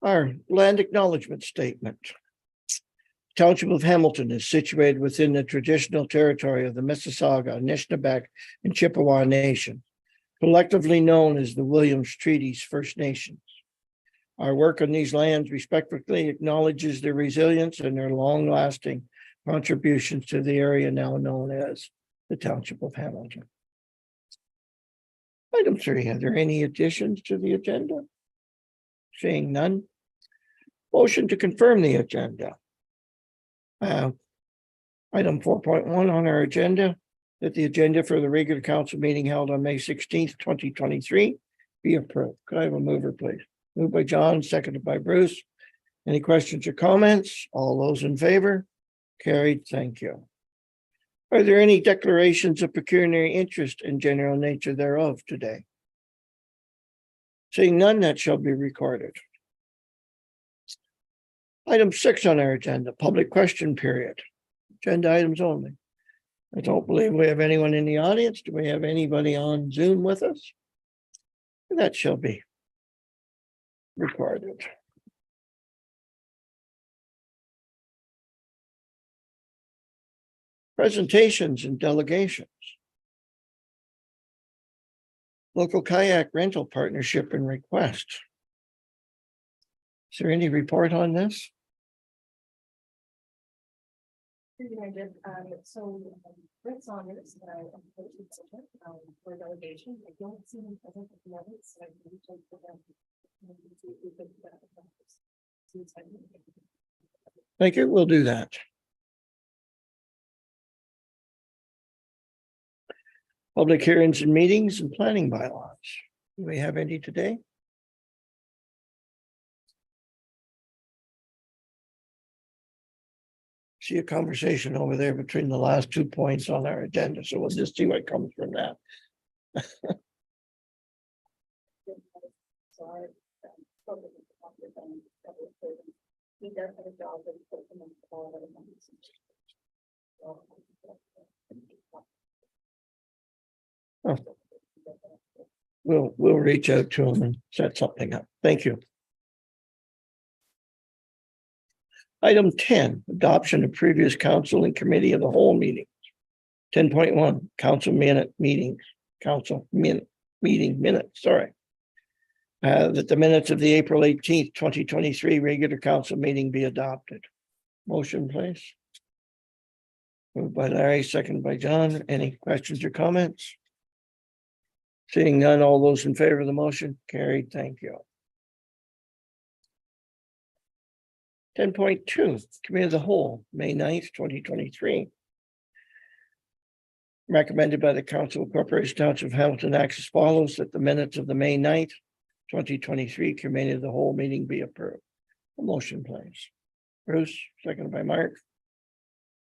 Our land acknowledgement statement. Township of Hamilton is situated within the traditional territory of the Mississauga, Anishinaabe, and Chippewa Nation, collectively known as the Williams Treaties First Nations. Our work on these lands respectfully acknowledges their resilience and their long-lasting contributions to the area now known as the Township of Hamilton. Item 3, are there any additions to the agenda? Seeing none. Motion to confirm the agenda. Item 4.1 on our agenda, that the agenda for the regular council meeting held on May 16th, 2023 be approved. Could I have a mover, please? Moved by John, seconded by Bruce. Any questions or comments? All those in favor? Carried. Thank you. Are there any declarations of pecuniary interest and general nature thereof today? Seeing none, that shall be recorded. Item 6 on our agenda, public question period. Agenda items only. I don't believe we have anyone in the audience. Do we have anybody on Zoom with us? That shall be recorded. Presentations and delegations. Local kayak rental partnership and request. Is there any report on this? So Rick Saunders, for delegation, I don't see him present at the moment, so I can reach out to them. Thank you. We'll do that. Public hearings and meetings and planning bylaws. Do we have any today? See a conversation over there between the last 2 points on our agenda, so we'll just see what comes from that. He does have a job that he puts him in We'll reach out to them and set something up. Thank you. Item 10, adoption of previous council and committee of the whole meetings. 10.1, council minute meetings, meeting minutes, sorry. That the minutes of the April 18th, 2023 regular council meeting be adopted. Motion, please. Moved by Larry, seconded by John. Any questions or comments? Seeing none, all those in favor of the motion? Carried. Thank you. 10.2, Committee of the Whole, May 9th, 2023. Recommended by the Council of Corporation Township of Hamilton acts as follows, that the minutes of the May 9th, 2023 Committee of the Whole meeting be approved. A motion, please. Bruce, seconded by Mark.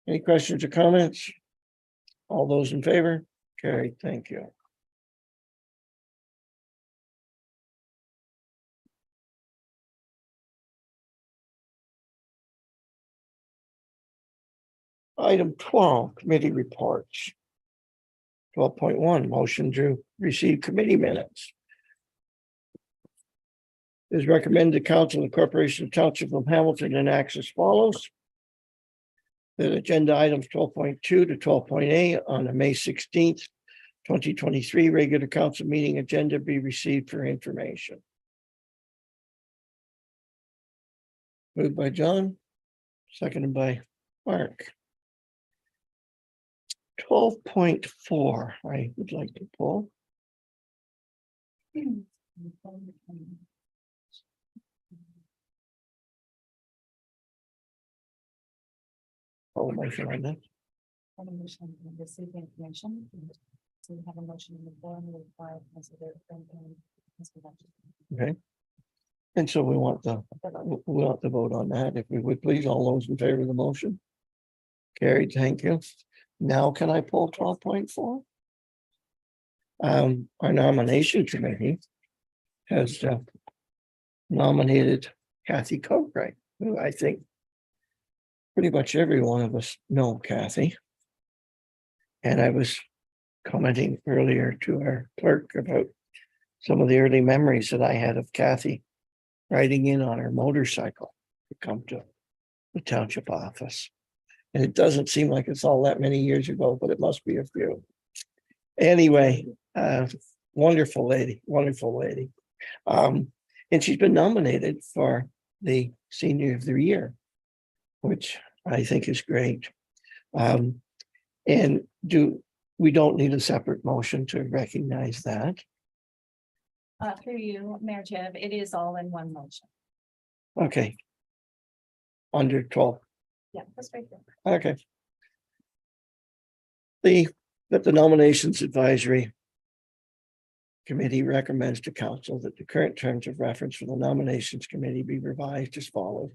Any questions or comments? All those in favor? Carried. Thank you. Item 12, committee reports. 12.1, motion to receive committee minutes. It is recommended the Council of Corporation of Township of Hamilton enacts as follows. That agenda items 12.2 to 12.8 on the May 16th, 2023 regular council meeting agenda be received for information. Moved by John, seconded by Mark. 12.4, I would like to pull. Oh, motion on that. Motion to receive information. So we have a motion in the form with five considered. Okay. And so we want the vote on that. If we would please, all those in favor of the motion. Carried, thank you. Now can I pull 12.4? Our nomination committee has nominated Kathy Cobright, who I think pretty much every one of us know Kathy. And I was commenting earlier to our clerk about some of the early memories that I had of Kathy riding in on her motorcycle to come to the township office. And it doesn't seem like it's all that many years ago, but it must be a few. Anyway, wonderful lady, wonderful lady. And she's been nominated for the Senior of the Year, which I think is great. And we don't need a separate motion to recognize that. Through you, Mayor Jeff, it is all in one motion. Okay. Under 12. Yeah, that's right there. Okay. The nominations advisory committee recommends to council that the current terms of reference for the nominations committee be revised as follows.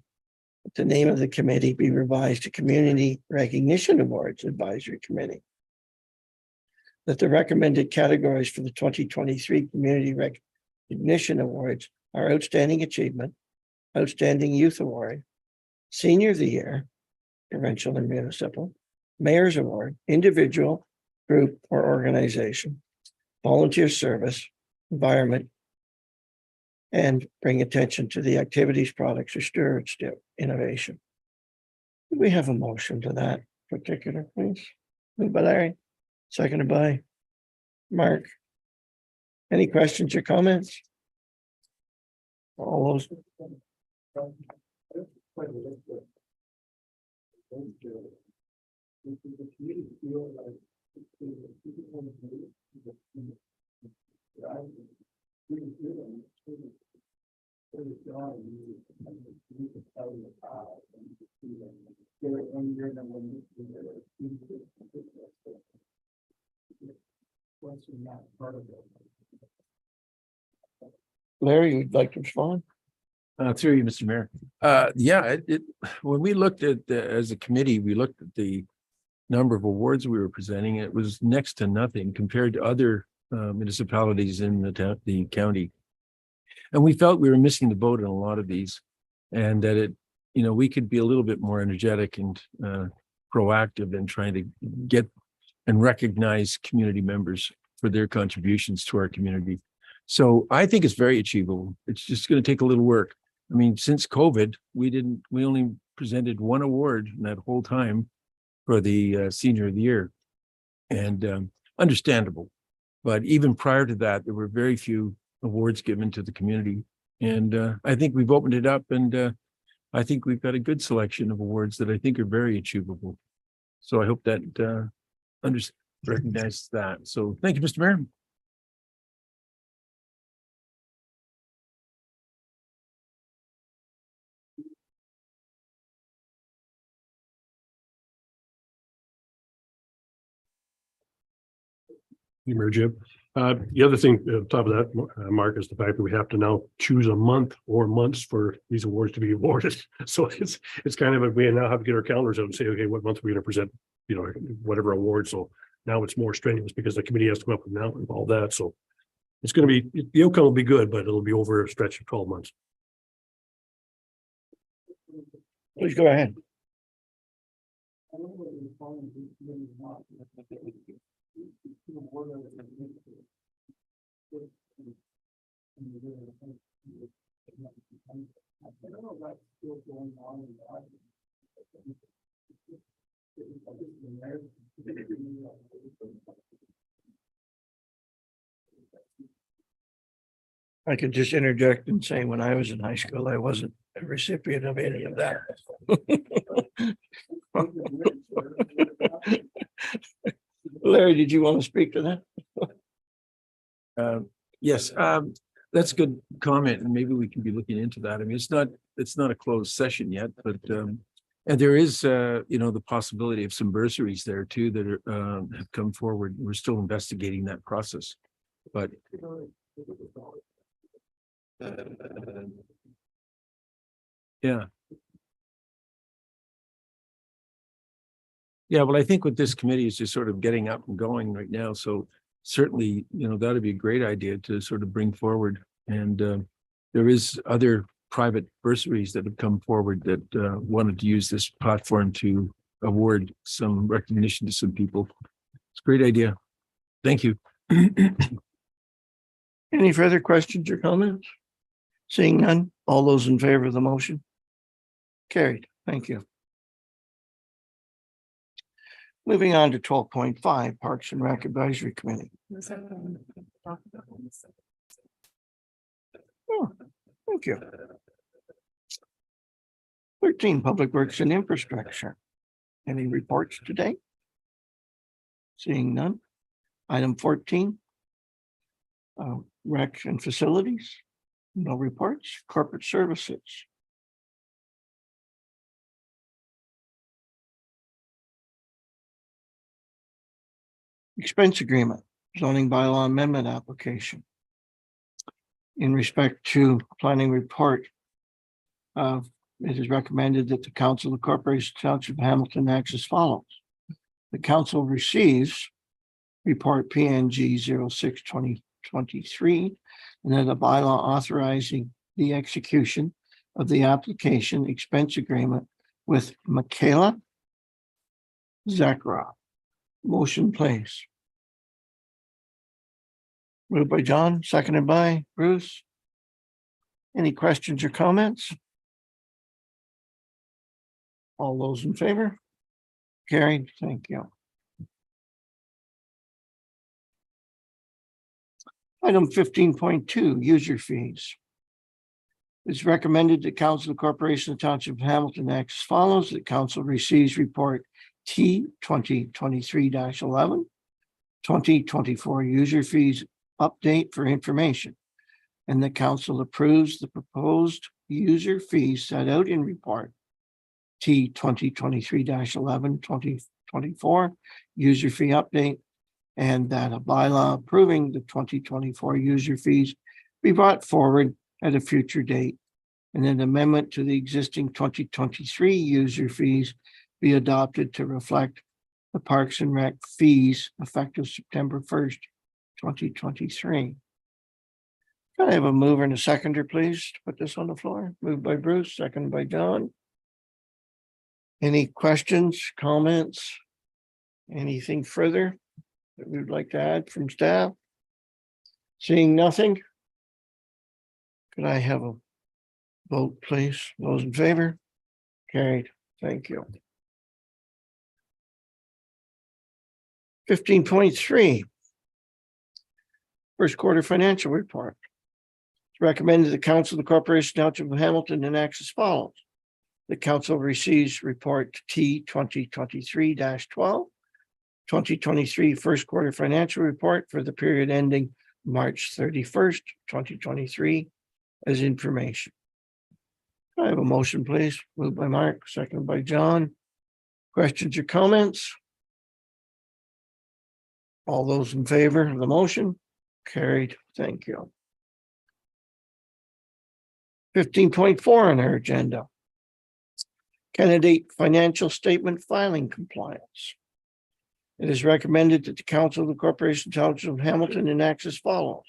That the name of the committee be revised to Community Recognition Awards Advisory Committee. That the recommended categories for the 2023 Community Recognition Awards are Outstanding Achievement, Outstanding Youth Award, Senior of the Year, provincial and municipal, Mayor's Award, individual, group, or organization, volunteer service, environment, and bring attention to the activities, products, or stewardship innovation. Do we have a motion to that particular, please? Moved by Larry, seconded by Mark. Any questions or comments? All those. Larry, you'd like to respond? Through you, Mr. Mayor. Yeah, when we looked at as a committee, we looked at the number of awards we were presenting. It was next to nothing compared to other municipalities in the county. And we felt we were missing the boat on a lot of these, and that we could be a little bit more energetic and proactive in trying to get and recognize community members for their contributions to our community. So I think it's very achievable. It's just going to take a little work. I mean, since COVID, we only presented one award in that whole time for the Senior of the Year, and understandable. But even prior to that, there were very few awards given to the community. And I think we've opened it up, and I think we've got a good selection of awards that I think are very achievable. So I hope that recognizes that. So thank you, Mr. Mayor. Jim. The other thing, on top of that, Mark, is the fact that we have to now choose a month or months for these awards to be awarded. So it's kind of, we now have to get our calendars out and say, okay, what month are we going to present, whatever award. So now it's more strenuous because the committee has to come up with now and all that. So it's going to be, the outcome will be good, but it'll be over a stretch of 12 months. Please go ahead. I could just interject and say, when I was in high school, I wasn't a recipient of any of that. Larry, did you want to speak to that? Yes, that's a good comment, and maybe we can be looking into that. I mean, it's not a closed session yet, but and there is the possibility of some bursaries there too that are, have come forward. We're still investigating that process, but yeah. Yeah, well, I think what this committee is just sort of getting up and going right now. So certainly, that'd be a great idea to sort of bring forward. And there is other private bursaries that have come forward that wanted to use this platform to award some recognition to some people. It's a great idea. Thank you. Any further questions or comments? Seeing none, all those in favor of the motion? Carried. Thank you. Moving on to 12.5, Parks and Rec Advisory Committee. Oh, thank you. 13, Public Works and Infrastructure. Any reports today? Seeing none. Item 14. Rec and Facilities. No reports. Corporate Services. Expense Agreement, Zoning Bylaw Amendment Application. In respect to planning report, it is recommended that the Council of the Corporation Township of Hamilton acts as follows. The council receives report PNG 06-2023, and then a bylaw authorizing the execution of the application expense agreement with Michaela Zakra. Motion, please. Moved by John, seconded by Bruce. Any questions or comments? All those in favor? Carried. Thank you. Item 15.2, user fees. It's recommended that Council of the Corporation of the Township of Hamilton acts as follows. The council receives report T 2023-11, 2024 user fees update for information. And the council approves the proposed user fees set out in report T 2023-11, 2024 user fee update, and that a bylaw approving the 2024 user fees be brought forward at a future date, and an amendment to the existing 2023 user fees be adopted to reflect the Parks and Rec fees effective September 1st, 2023. Can I have a mover and a seconder, please, to put this on the floor? Moved by Bruce, seconded by John. Any questions, comments? Anything further that we would like to add from staff? Seeing nothing. Could I have a vote, please? Those in favor? Carried. Thank you. 15.3. First quarter financial report. It's recommended the Council of the Corporation Township of Hamilton enacts as follows. The council receives report T 2023-12, 2023 first quarter financial report for the period ending March 31st, 2023 as information. Can I have a motion, please? Moved by Mark, seconded by John. Questions or comments? All those in favor of the motion? Carried. Thank you. 15.4 on our agenda. Candidate financial statement filing compliance. It is recommended that the Council of the Corporation Township of Hamilton enacts as follows.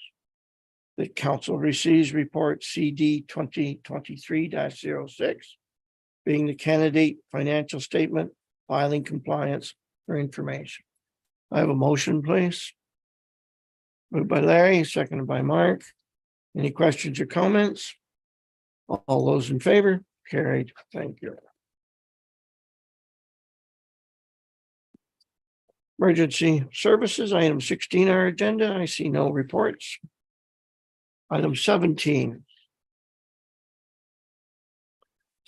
The council receives report CD 2023-06, being the candidate financial statement filing compliance for information. I have a motion, please. Moved by Larry, seconded by Mark. Any questions or comments? All those in favor? Carried. Thank you. Emergency services, item 16 on our agenda. I see no reports. Item 17.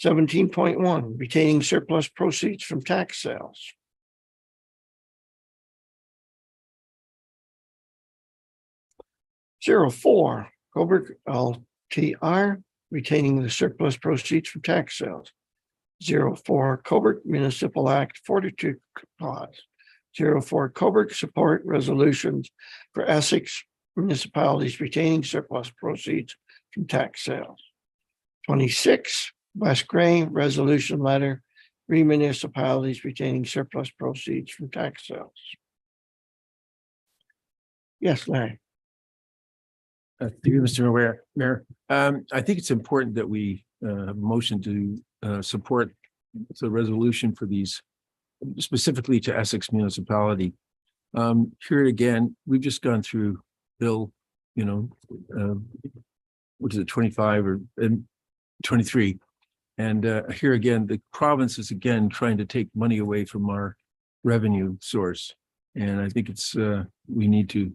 17.1, retaining surplus proceeds from tax sales. Zero 4, Coburg LTR, retaining the surplus proceeds from tax sales. 04, Coburg Municipal Act Fortitude Clause. 04, Coburg support resolutions for Essex municipalities retaining surplus proceeds from tax sales. 26, West Gray resolution letter, three municipalities retaining surplus proceeds from tax sales. Yes, Larry. Thank you, Mr. Mayor. I think it's important that we have a motion to support the resolution for these, specifically to Essex municipality. Here again, we've just gone through Bill, which is 25 or 23. And here again, the province is again trying to take money away from our revenue source. And I think it's we need to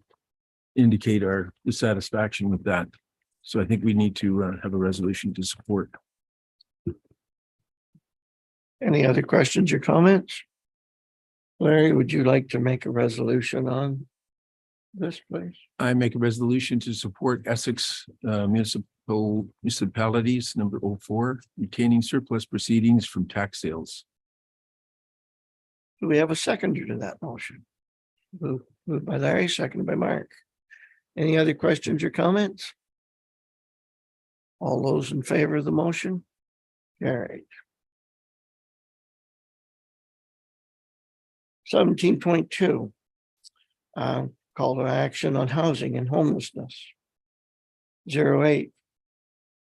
indicate our dissatisfaction with that. So I think we need to have a resolution to support. Any other questions or comments? Larry, would you like to make a resolution on this, please? I make a resolution to support Essex municipalities number 04, retaining surplus proceedings from tax sales. Do we have a seconder to that motion? Moved by Larry, seconded by Mark. Any other questions or comments? All those in favor of the motion? Carried. 17.2. Call to action on housing and homelessness. 08.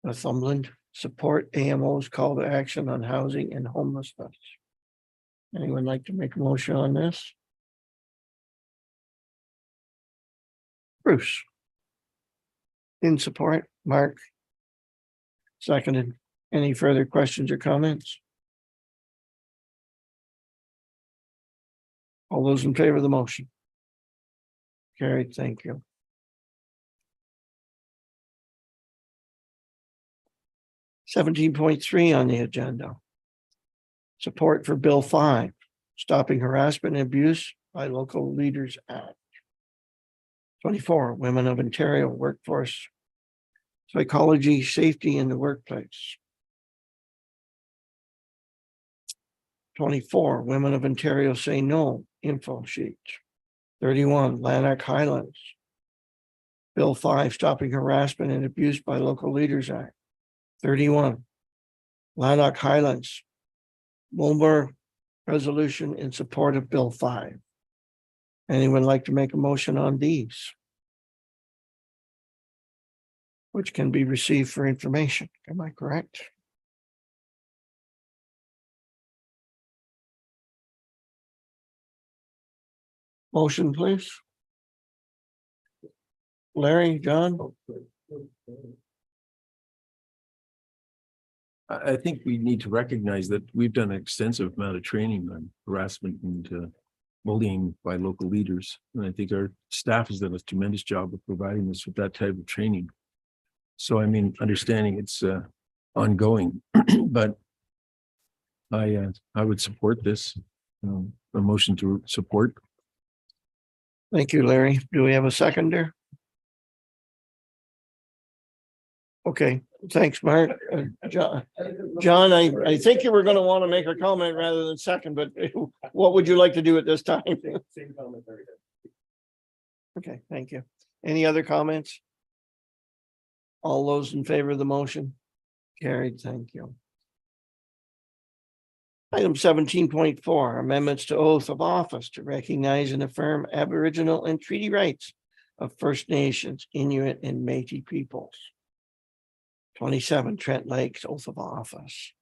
Northumberland support AMO's call to action on housing and homelessness. Anyone like to make a motion on this? Bruce. In support, Mark. Seconded. Any further questions or comments? All those in favor of the motion? Carried, thank you. (17.3) on the agenda. Support for Bill 5, Stopping Harassment and Abuse by Local Leaders Act. 24, Women of Ontario Workforce Psychology Safety in the Workplace. 24, Women of Ontario Say No info sheet. 31, Lanark Highlands. Bill 5, Stopping Harassment and Abuse by Local Leaders Act. 31, Lanark Highlands. Wilbur resolution in support of Bill 5. Anyone like to make a motion on these? Which can be received for information, am I correct? Motion, please. Larry, John? I think we need to recognize that we've done an extensive amount of training on harassment and bullying by local leaders. And I think our staff has done a tremendous job of providing us with that type of training. So, I mean, understanding it's ongoing, but I would support this, a motion to support. Thank you, Larry. Do we have a seconder? Okay, thanks, Mark. John, I think you were going to want to make a comment rather than second, but what would you like to do at this time? Same commentary. Okay, thank you. Any other comments? All those in favor of the motion? Carried, thank you. Item 17.4, amendments to oath of office to recognize and affirm Aboriginal and treaty rights of First Nations, Inuit, and Métis peoples. 27, Trent Lakes oath of office.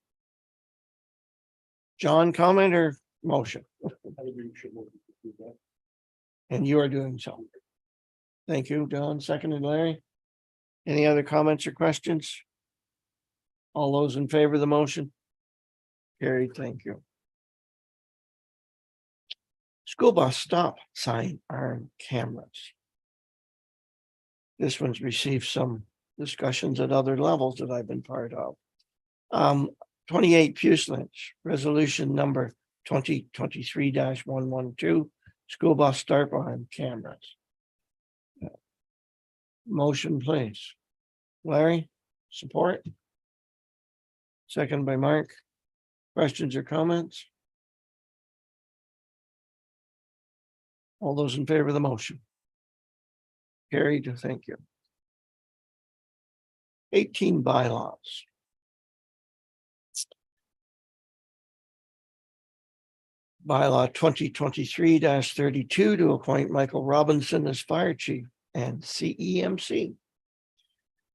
John, comment or motion? And you are doing so. Thank you, John. Seconded, Larry. Any other comments or questions? All those in favor of the motion? Carried, thank you. School bus stop sign arm cameras. This one's received some discussions at other levels that I've been part of. 28 Puslynch, resolution number 2023-112, school bus stop arm cameras. Motion, please. Larry, support? Second by Mark. Questions or comments? All those in favor of the motion? Carried, thank you. 18 bylaws. Bylaw 2023-32 to appoint Michael Robinson as fire chief and CEMC.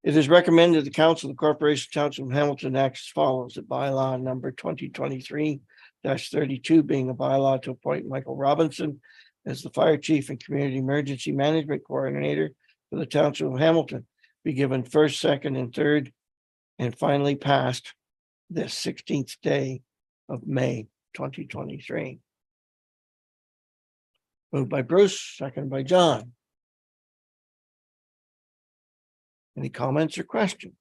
It is recommended the Council of the Corporation Township of Hamilton acts as follows: that bylaw number 2023-32 being a bylaw to appoint Michael Robinson as the fire chief and community emergency management coordinator for the Township of Hamilton. be given first, second, and third, and finally passed this 16th day of May 2023. Moved by Bruce, second by John. Any comments or questions?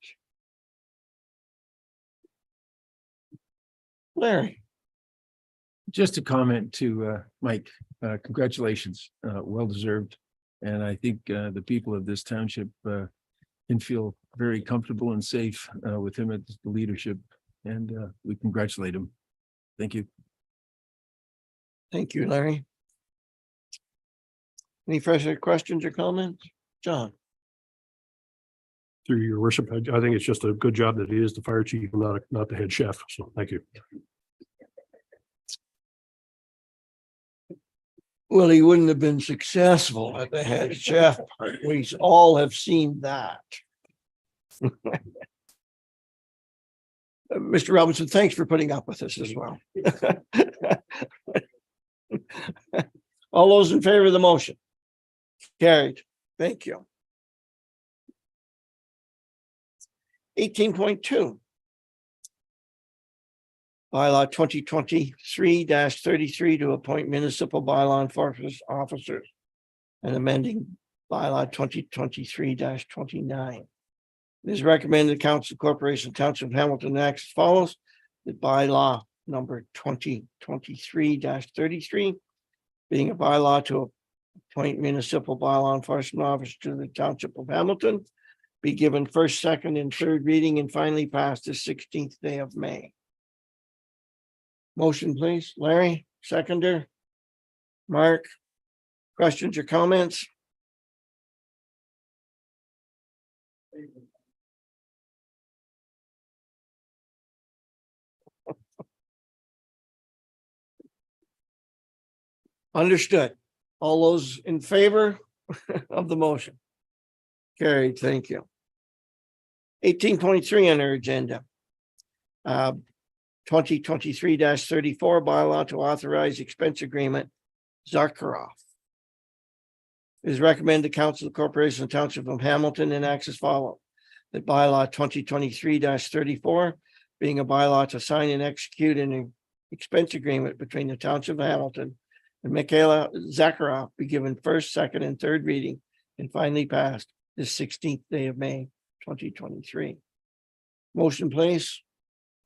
Larry? Just a comment to Mike, congratulations, well deserved. And I think the people of this township can feel very comfortable and safe with him at the leadership, and we congratulate him. Thank you. Thank you, Larry. Any further questions or comments? John? Through your worship, I think it's just a good job that he is the fire chief, and not the head chef. So thank you. Well, he wouldn't have been successful at the head chef part. We all have seen that. Mr. Robinson, thanks for putting up with us as well. All those in favor of the motion? Carried. Thank you. 18.2. Bylaw 2023-33 to appoint municipal bylaw enforcement officers and amending bylaw 2023-29. It is recommended Council Corporation Township of Hamilton acts as follows. The bylaw number 2023-33 being a bylaw to appoint municipal bylaw enforcement officer to the Township of Hamilton be given first, second, and third reading and finally passed the 16th day of May. Motion, please. Larry, seconder. Mark, questions or comments? Understood. All those in favor of the motion? Carried, thank you. 18.3 on our agenda. 2023-34 bylaw to authorize expense agreement, Zakharov. It is recommended the Council of Corporation Township of Hamilton enacts as follows. That bylaw 2023-34 being a bylaw to sign and execute an expense agreement between the Township of Hamilton and Michaela Zakharov be given first, second, and third reading and finally passed this 16th day of May 2023. Motion, please.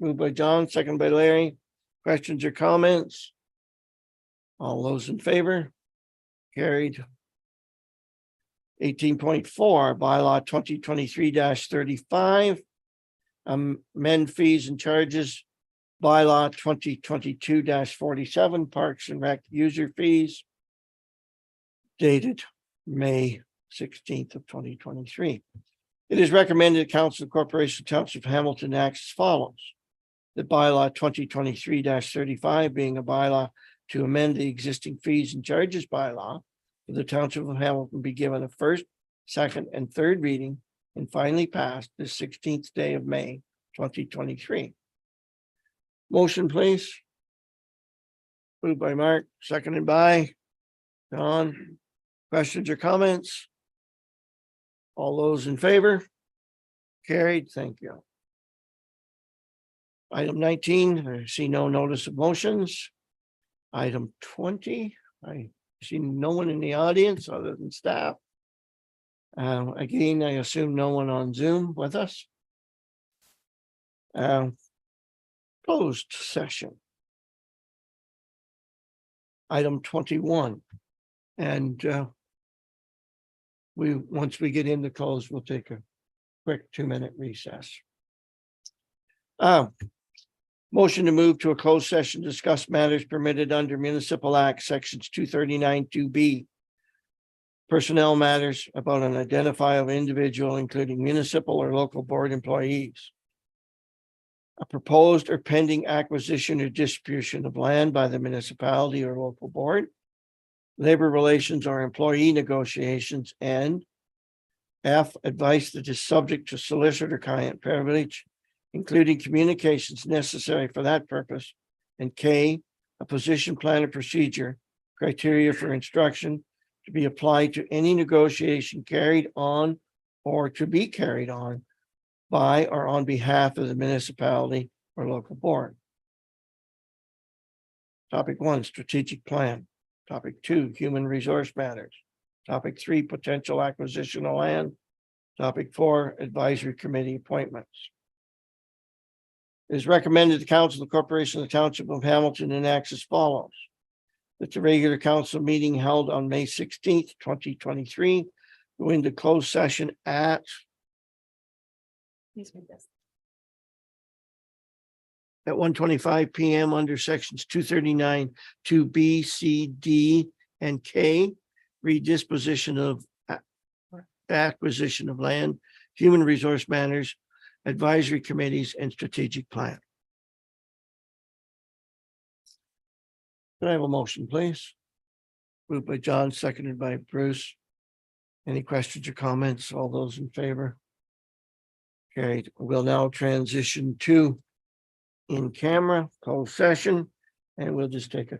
Moved by John, second by Larry. Questions or comments? All those in favor? Carried. 18.4 bylaw 2023-35. Amend fees and charges. Bylaw 2022-47 Parks and Rec user fees. Dated May 16th of 2023. It is recommended Council of Corporation Township of Hamilton acts as follows. The bylaw 2023-35 being a bylaw to amend the existing fees and charges bylaw for the Township of Hamilton be given a first, second, and third reading and finally passed the 16th day of May 2023. Motion, please. Moved by Mark, seconded by John. Questions or comments? All those in favor? Carried, thank you. Item 19, I see no notice of motions. Item 20, I see no one in the audience other than staff. Again, I assume no one on Zoom with us. Closed session. Item 21. And once we get into close, we'll take a quick 2-minute recess. Motion to move to a closed session, discuss matters permitted under Municipal Act Sections 239(2)B. Personnel matters about an identifiable individual, including municipal or local board employees. A proposed or pending acquisition or distribution of land by the municipality or local board. Labor relations or employee negotiations, and F, advice that is subject to solicitor-client privilege, including communications necessary for that purpose, and K, a position plan or procedure, criteria for instruction to be applied to any negotiation carried on or to be carried on by or on behalf of the municipality or local board. Topic 1, strategic plan. Topic 2, human resource matters. Topic 3, potential acquisition of land. Topic 4, advisory committee appointments. It is recommended the council of the corporation of the township of Hamilton enacts as follows. That the regular council meeting held on May 16th, 2023, go into closed session at Please read this. at 1:25 PM under sections 239, 2B, C, D, and K, redisposition of acquisition of land, human resource matters, advisory committees, and strategic plan. Can I have a motion, please? Moved by John, seconded by Bruce. Any questions or comments? All those in favor? Carried. We'll now transition to in camera closed session, and we'll just take a